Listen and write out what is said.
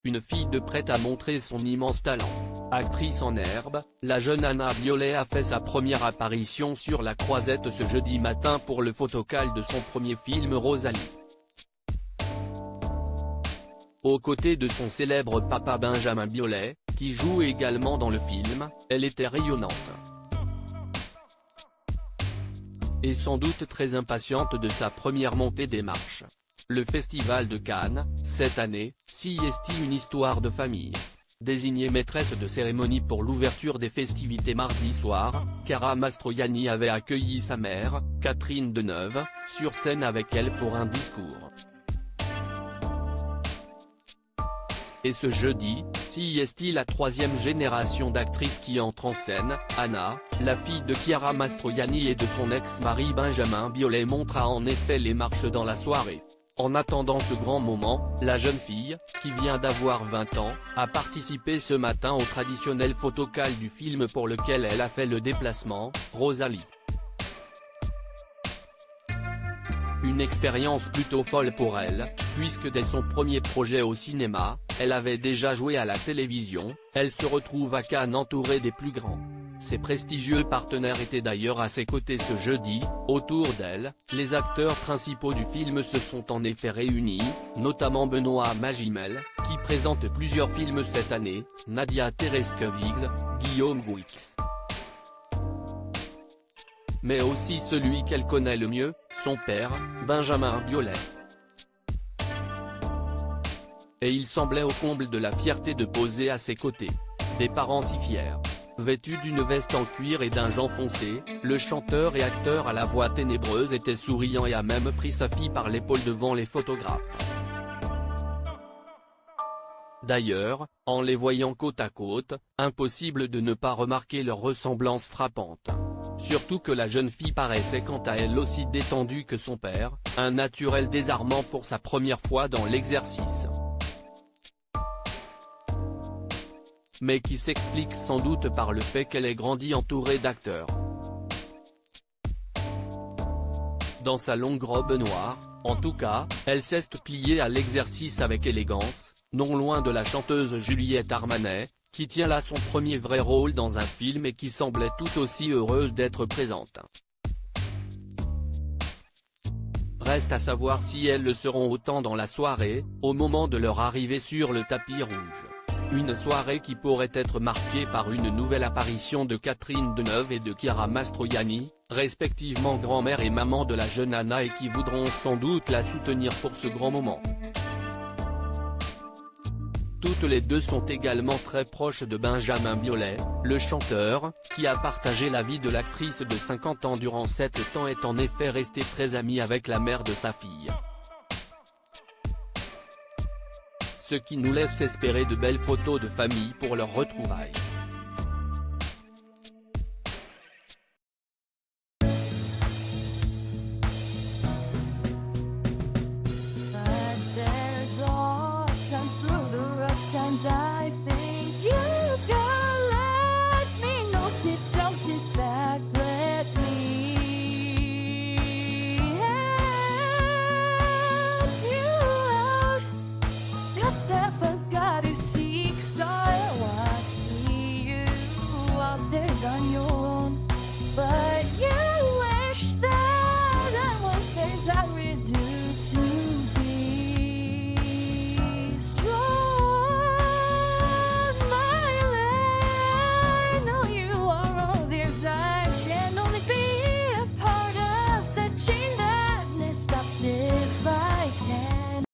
une fille de prête à montrer son immense talent. Actrice en herbe, la jeune Anna Violet a fait sa première apparition sur la Croisette ce jeudi matin pour le photocall de son premier film Rosalie. Aux côtés de son célèbre papa Benjamin Biolay, qui joue également dans le film, elle était rayonnante. Et sans doute très impatiente de sa première montée des marches. Le Festival de Cannes, cette année, s'y est une histoire de famille. Désignée maîtresse de cérémonie pour l'ouverture des festivités mardi soir, Chiara Mastroianni avait accueilli sa mère, Catherine Deneuve, sur scène avec elle pour un discours. Et ce jeudi, s'y est la troisième génération d'actrices qui entre en scène. Anna, la fille de Chiara Mastroianni et de son ex-mari Benjamin Biolay montra en effet les marches dans la soirée. En attendant ce grand moment, la jeune fille, qui vient d'avoir 20 ans, a participé ce matin au traditionnel photocall du film pour lequel elle a fait le déplacement, Rosalie. Une expérience plutôt folle pour elle, puisque dès son premier projet au cinéma, elle avait déjà joué à la télévision. Elle se retrouve à Cannes entourée des plus grands. Ses prestigieux partenaires étaient d'ailleurs à ses côtés ce jeudi. Autour d'elle, les acteurs principaux du film se sont en effet réunis, notamment Benoît Magimel, qui présente plusieurs films cette année, Nadia Tereskevix, Guillaume Gouix. Mais aussi celui qu'elle connaît le mieux, son père, Benjamin Biolay. Et il semblait au comble de la fierté de poser à ses côtés. Des parents si fiers. Vêtu d'une veste en cuir et d'un jean foncé, le chanteur et acteur à la voix ténébreuse était souriant et a même pris sa fille par l'épaule devant les photographes. D'ailleurs, en les voyant côte à côte, impossible de ne pas remarquer leur ressemblance frappante. Surtout que la jeune fille paraissait quant à elle aussi détendue que son père, un naturel désarmant pour sa première fois dans l'exercice. Mais qui s'explique sans doute par le fait qu'elle ait grandi entourée d'acteurs. Dans sa longue robe noire, en tout cas, elle s'est pliée à l'exercice avec élégance, non loin de la chanteuse Juliette Armanet, qui tient là son premier vrai rôle dans un film et qui semblait tout aussi heureuse d'être présente. Reste à savoir si elles le seront autant dans la soirée, au moment de leur arrivée sur le tapis rouge. Une soirée qui pourrait être marquée par une nouvelle apparition de Catherine Deneuve et de Chiara Mastroianni, respectivement grand-mère et maman de la jeune Anna, et qui voudront sans doute la soutenir pour ce grand moment. Toutes les deux sont également très proches de Benjamin Biolay, le chanteur, qui a partagé la vie de l'actrice de 50 ans durant 7 ans, est en effet resté très ami avec la mère de sa fille. Ce qui nous laisse espérer de belles photos de famille pour leurs retrouvailles.